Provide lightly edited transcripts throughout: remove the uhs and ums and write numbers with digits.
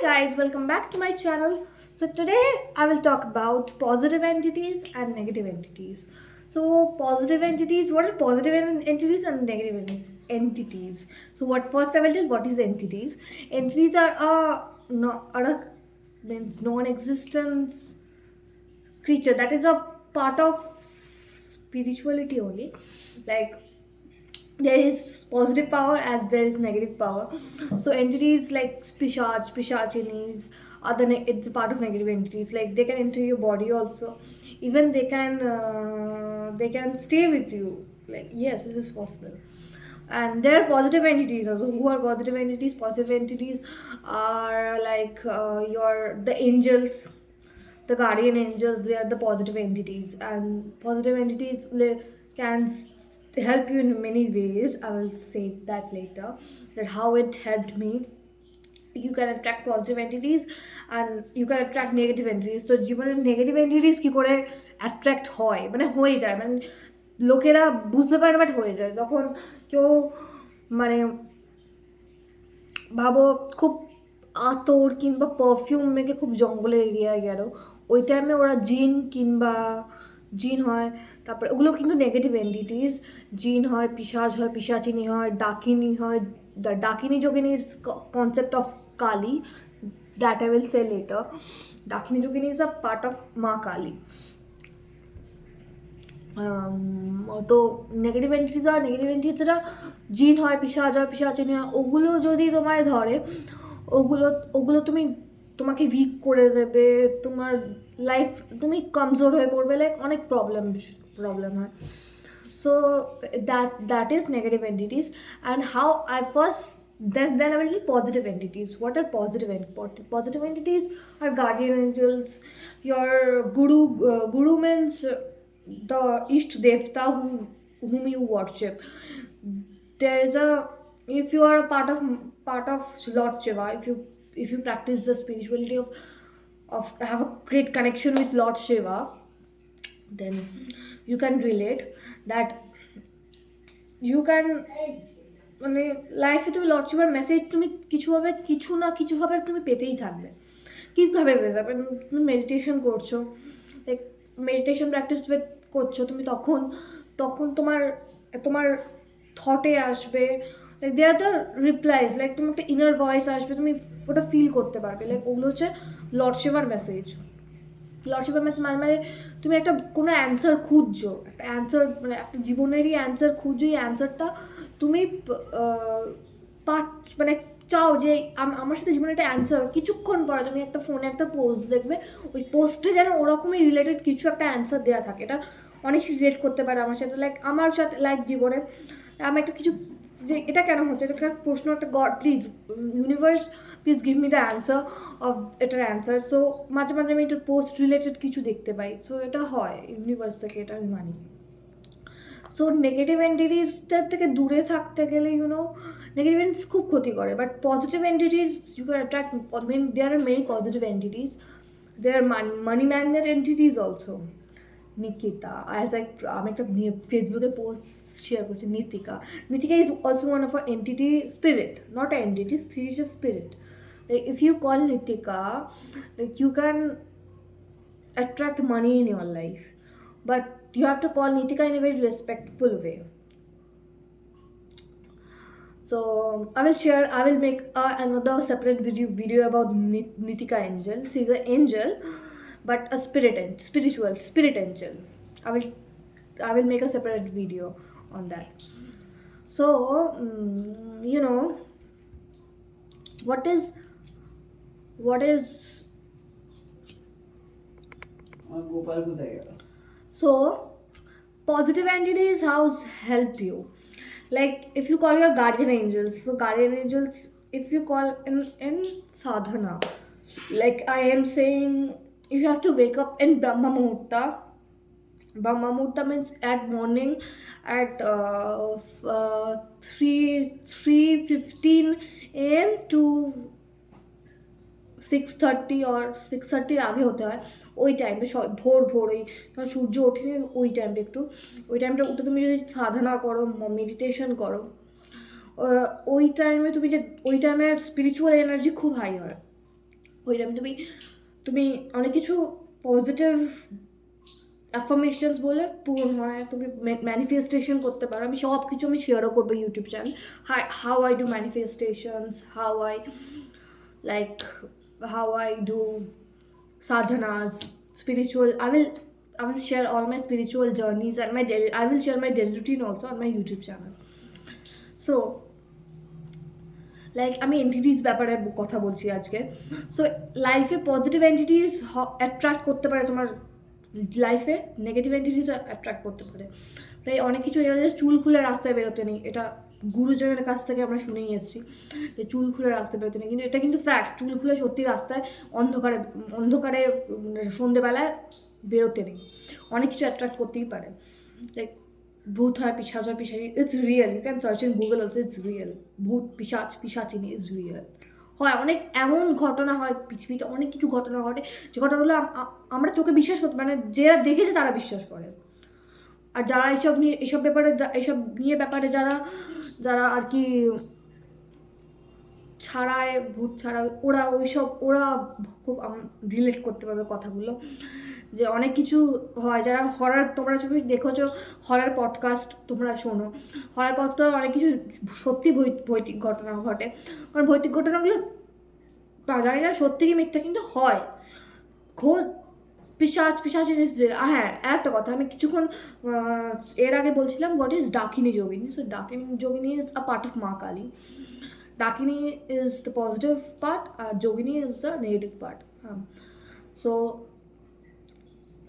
guys, welcome back to my channel. So today I will talk about positive entities and negative entities. So positive entities, what are positive entities and negative entities? So what first I will tell what is entities. Entities are a means non-existence creature that is a part of spirituality only. Like there is positive power as there is negative power. So entities like pishachinis are it's a part of negative entities. Like they can enter your body also. Even they can stay with you. Like yes, this is possible. And there are positive entities also. Who are positive entities? Positive entities are like the angels, the guardian angels. They are the positive entities, and positive entities can help you in many ways. I will say that later, that how it helped me. You can attract positive entities and you can attract negative entities. তো জীবনের negative entities কি করে attract হয়, মানে হয়ে যায়, মানে লোকেরা বুঝতে পারে বাট হয়ে যায় যখন কেউ মানে ভাবো খুব আতর কিংবা পারফিউম মেখে খুব জঙ্গলের এরিয়ায় গেল, ওই টাইমে ওরা জিন হয়। তারপরে ওগুলো কিন্তু নেগেটিভ এন্টিটিস। জিন হয়, পিশাচ হয়, পিশাচিনী হয়, ডাকিনী হয়। The Dakini Yogini is concept of Kali, that I will say later. Dakini Yogini is a part of Ma Kali. তো নেগেটিভ এন্টিটিসরা জিন হয়, পিশাচ হয়, পিশাচিনী হয়। ওগুলো যদি তোমায় ধরে, ওগুলো ওগুলো তোমাকে উইক করে দেবে, তোমার লাইফ তুমি কমজোর হয়ে পড়বে, লাইক অনেক প্রবলেম হয়। So that is negative entities. And how I first then I will do positive entities. What are positive entities? Are guardian angels, your guru means the Ishta Devta whom you worship. There is a, if you are a part of Lord Shiva, if you practice the spirituality of have a great connection with Lord Shiva, then you can relate that you can, মানে লাইফে তুমি Lord শিবার message তুমি কিছু না কিছুভাবে তুমি পেতেই থাকবে। কীভাবে পেতে থাকবে? তুমি মেডিটেশন করছো, লাইক মেডিটেশন প্র্যাকটিস করছো তুমি, তখন তখন তোমার তোমার থটে আসবে, like they are the replies, like তোমার একটা ইনার ভয়েস আসবে, তুমি ওটা ফিল করতে পারবে। লাইক ওগুলো হচ্ছে লর্ড শিবার মেসেজ। লর্ডশিপের মানে তুমি একটা কোনো অ্যান্সার খুঁজছো, একটা অ্যান্সার, মানে একটা জীবনেরই অ্যান্সার খুঁজছো। এই অ্যান্সারটা তুমি মানে চাও যে আমার সাথে জীবনে একটা অ্যান্সার। কিছুক্ষণ পরে তুমি একটা ফোনে একটা পোস্ট দেখবে, ওই পোস্টে যেন ওরকমই রিলেটেড কিছু একটা অ্যান্সার দেওয়া থাকে। এটা অনেক রিলেট করতে পারে আমার সাথে, লাইক আমার সাথে, লাইক জীবনে আমি একটা কিছু, যে এটা কেন হচ্ছে, এটা একটা প্রশ্ন, একটা god please, universe please give me the answer of এটার অ্যান্সার। সো মাঝে মাঝে আমি এটা পোস্ট রিলেটেড কিছু দেখতে পাই। সো এটা হয় ইউনিভার্স থেকে, এটা আমি মানি। সো নেগেটিভ এন্টিটিসদের থেকে দূরে থাকতে গেলে নেগেটিভ এন্টিটিস খুব ক্ষতি করে, but positive entities you can attract. There are many positive entities. There are money magnet entities also. Nikita, আমি একটা ফেসবুকে পোস্ট শেয়ার করছি, Nitika is also one of a entity spirit, not a entity, she is a spirit. Like if you call Nitika, like you can attract money in your life, but you have to call Nitika in a very respectful way. So I will make another separate video about Nitika angel. She's an angel, but a spiritual spirit angel. I will make a separate video on that. So what is so positive entities how help you. Like if you call your guardian angels, so guardian angels, if you call in sadhana, like I am saying, you have to wake up in Brahma Muhurta. Brahma Muhurta means at morning at 3:15 a.m. to 6:30 or 6:30 আগে হতে হয়। ওই টাইমটা ভোর ওই সূর্য ওঠেনি, ওই টাইমটা উঠে তুমি যদি সাধনা করো, মেডিটেশন করো, ওই টাইমে স্পিরিচুয়াল এনার্জি খুব হাই হয়। ওই টাইম তুমি অনেক কিছু পজিটিভ অ্যাফার্মেশনস বলে পূরণ হয়, তুমি ম্যানিফেস্টেশন করতে পারো। আমি সব কিছু আমি শেয়ারও করবো YouTube channel, how I do manifestations, like how I do sadhanas, spiritual. I will share all my spiritual journeys and I will share my daily routine also on my YouTube channel. So like আমি entities ব্যাপারে কথা বলছি আজকে। So লাইফে positive entities attract করতে পারে, তোমার লাইফে নেগেটিভ এন্টিটিস অ্যাট্রাক্ট করতে পারে। তাই অনেক কিছু চুল খুলে রাস্তায় বেরোতে নেই, এটা গুরুজনের কাছ থেকে আমরা শুনেই এসেছি যে চুল খুলে রাস্তায় বেরোতে নেই, কিন্তু এটা কিন্তু ফ্যাক্ট। চুল খুলে সত্যি রাস্তায় অন্ধকারে সন্ধেবেলায় বেরোতে নেই, অনেক কিছু অ্যাট্রাক্ট করতেই পারে। লাইক ভূত হয়, পিশাচ হয়, পিশাচি, it's real, you can search in Google also, it's real. ভূত, পিশাচ, পিশাচিনী ইজ রিয়েল হয়। অনেক এমন ঘটনা হয় পৃথিবীতে, অনেক কিছু ঘটনা ঘটে যে ঘটনাগুলো আমরা চোখে বিশ্বাস করতে, মানে যারা দেখেছে তারা বিশ্বাস করে। আর যারা এইসব নিয়ে ব্যাপারে যারা আর কি ছাড়ায়, ভূত ছাড়ায়, ওরা খুব রিলেট করতে পারবে কথাগুলো, যে অনেক কিছু হয়। যারা হরার, তোমরা ছবি দেখেছো, হরার পডকাস্ট তোমরা শোনো, হরার পডকাস্ট অনেক কিছু সত্যি ভৌতিক ঘটনা ঘটে, কারণ ভৌতিক ঘটনাগুলো জানি না সত্যি কি মিথ্যা, কিন্তু হয়। খোঁজ পিশাচ জিনিস। হ্যাঁ, আর একটা কথা, আমি কিছুক্ষণ এর আগে বলছিলাম what is ডাকিনী Yogini. So ডাকিনী Yogini is a part of Ma Kali. Dakini is the positive part আর Yogini is the negative part. হ্যাঁ, সো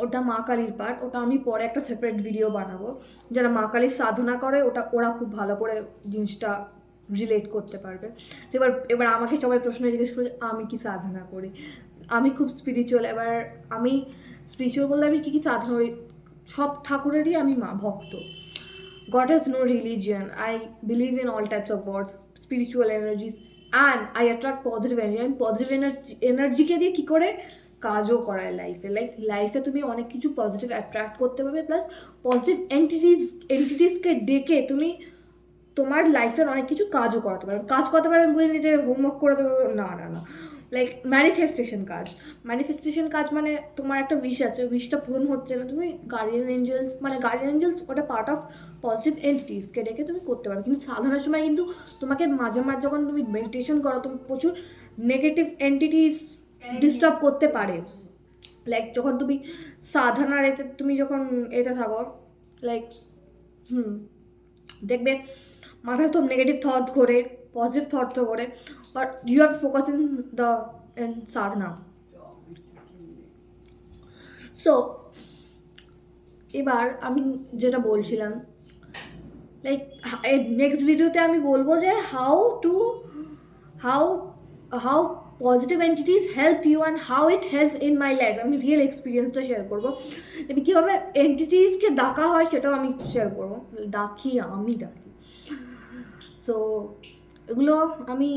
ওটা মা কালীর পার্ট, ওটা আমি পরে একটা সেপারেট ভিডিও বানাবো। যারা মা কালীর সাধনা করে ওরা খুব ভালো করে জিনিসটা রিলেট করতে পারবে। এবার আমাকে সবাই প্রশ্ন জিজ্ঞেস করে আমি কি সাধনা করি, আমি খুব স্পিরিচুয়াল। এবার আমি স্পিরিচুয়াল বলতে আমি কী সাধনা করি, সব ঠাকুরেরই আমি ভক্ত। God has no religion. I believe in all types of gods, spiritual energies, and I attract positive energy. And positive এনার্জিকে দিয়ে কী করে কাজও করায় লাইফে তুমি অনেক কিছু পজিটিভ অ্যাট্রাক্ট করতে পারবে, প্লাস পজিটিভ এন্টিটিসকে ডেকে তুমি তোমার লাইফের অনেক কিছু কাজও করাতে পারবে। কাজ করতে পারবে বুঝলি যে হোমওয়ার্ক করে দেবে, না, লাইক ম্যানিফেস্টেশন কাজ মানে তোমার একটা উইশ আছে, উইশটা পূরণ হচ্ছে না, তুমি গার্ডিয়ান এঞ্জেলস ওটা পার্ট অফ পজিটিভ এন্টিটিসকে ডেকে তুমি করতে পারবে। কিন্তু সাধনার সময় কিন্তু তোমাকে মাঝে যখন তুমি মেডিটেশন করো, তুমি প্রচুর নেগেটিভ এন্টিটিস ডিস্টার্ব করতে পারে। লাইক যখন তুমি সাধনার তুমি যখন থাকো, লাইক দেখবে মাথায় তো নেগেটিভ থট করে, পজিটিভ থট তো করে, but you have focus in সাধনা। সো এবার আমি যেটা বলছিলাম, লাইক নেক্সট ভিডিওতে আমি বলবো যে how positive entities help you and how it help in my life. আমি রিয়েল এক্সপিরিয়েন্সটা শেয়ার করবো, কীভাবে এন্টিটিসকে ডাকা হয় সেটাও আমি শেয়ার করবো। আমি ডাকি। সো এগুলো আমি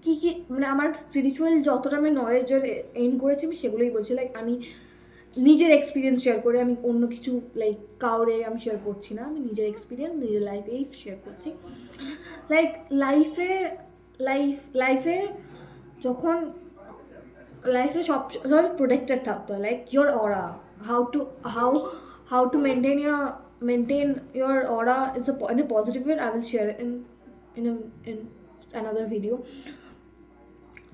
কী মানে আমার স্পিরিচুয়াল যতটা আমি নলেজের এন করেছি আমি সেগুলোই বলছি। লাইক আমি নিজের এক্সপিরিয়েন্স শেয়ার করে, আমি অন্য কিছু লাইক কাউরে আমি শেয়ার করছি না, আমি নিজের এক্সপিরিয়েন্স নিজের লাইফেই শেয়ার করছি। লাইক লাইফে যখন সব প্রোটেক্টেড থাকতে হয়, like your aura, how to maintain your aura in a positive way. I will share in another video.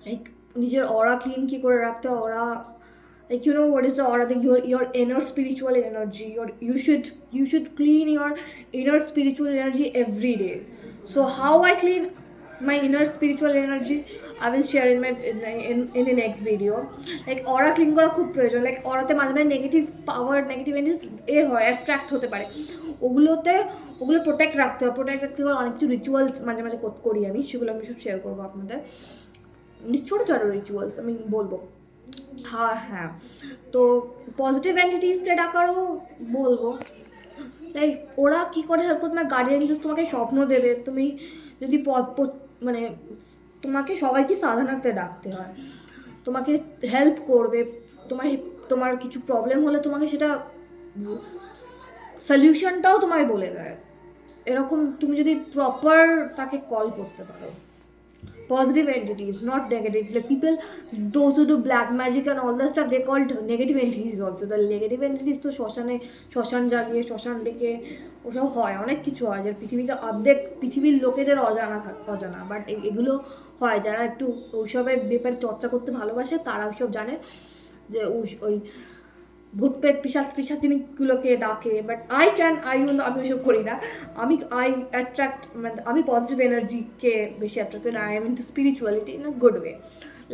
Like নিজের aura clean কি করে রাখতে হয়, aura, like you know what is the aura, your inner spiritual energy, you should clean your inner spiritual energy every day. So how I clean my inner spiritual energy I will share in the next video. Like aura clean করা খুব প্রয়োজন। Like অরাতে মাঝে negative পাওয়ার, negative energy attract হতে পারে, ওগুলো protect রাখতে হয়। অনেক কিছু রিচুয়ালস মাঝে করি আমি, সেগুলো আমি সব শেয়ার করবো আপনাদের। ছোটো রিচুয়ালস আমি বলবো। হ্যাঁ, তো পজিটিভ এন্টিটিসকে ডাকারও বলবো। লাইক ওরা কী করে হেল্প করবে, তোমার গার্ডিয়ান এঞ্জেলস তোমাকে স্বপ্ন দেবে। তুমি যদি মানে তোমাকে সবাইকে সাধনাতে ডাকতে হয়, তোমাকে হেল্প করবে, তোমার কিছু প্রবলেম হলে তোমাকে সেটা সলিউশনটাও তোমায় বলে দেয়। এরকম তুমি যদি প্রপার তাকে কল করতে পারো। positive entities, not negative. Like people, those who do black magic and all that stuff, they called negative entities also. The negative entities তো শ্মশান জাগিয়ে শ্মশান ডেকে ওসব হয়, অনেক কিছু হয় যার পৃথিবীতে অর্ধেক পৃথিবীর লোকেদের অজানা, বাট এগুলো হয় যারা একটু ওইসবের ব্যাপারে চর্চা করতে ভালোবাসে, তারা ওইসব জানে যে ওই ভূত পেট পিশাচিনীগুলোকে ডাকে। বাট আমি ওইসব করি না। আমি পজিটিভ এনার্জিকে বেশি অ্যাট্রাক্ট করি। I am into spirituality in a good way,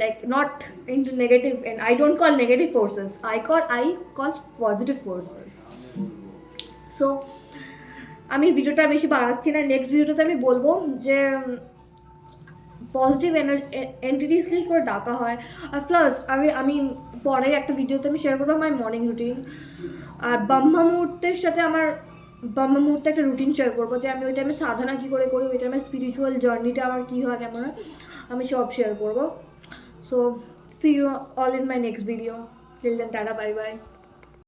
like not into negative, and I don't call negative forces, I call positive forces. So আমি ভিডিওটা বেশি বাড়াচ্ছি না, নেক্সট ভিডিওটাতে আমি বলবো যে পজিটিভ এন্টিটিসকে কী করে ডাকা হয়। আর প্লাস আমি পরে একটা ভিডিওতে আমি শেয়ার করবো মাই মর্নিং রুটিন, আর ব্রহ্মা মুহূর্তের সাথে আমার ব্রহ্মা মুহূর্তে একটা রুটিন শেয়ার করবো যে আমি ওই টাইমে সাধনা কী করে করি, ওই টাইমে স্পিরিচুয়াল জার্নিটা আমার কী হয় কেমন হয়, আমি সব শেয়ার করবো। So see you all in my next video, till then tata, bye by.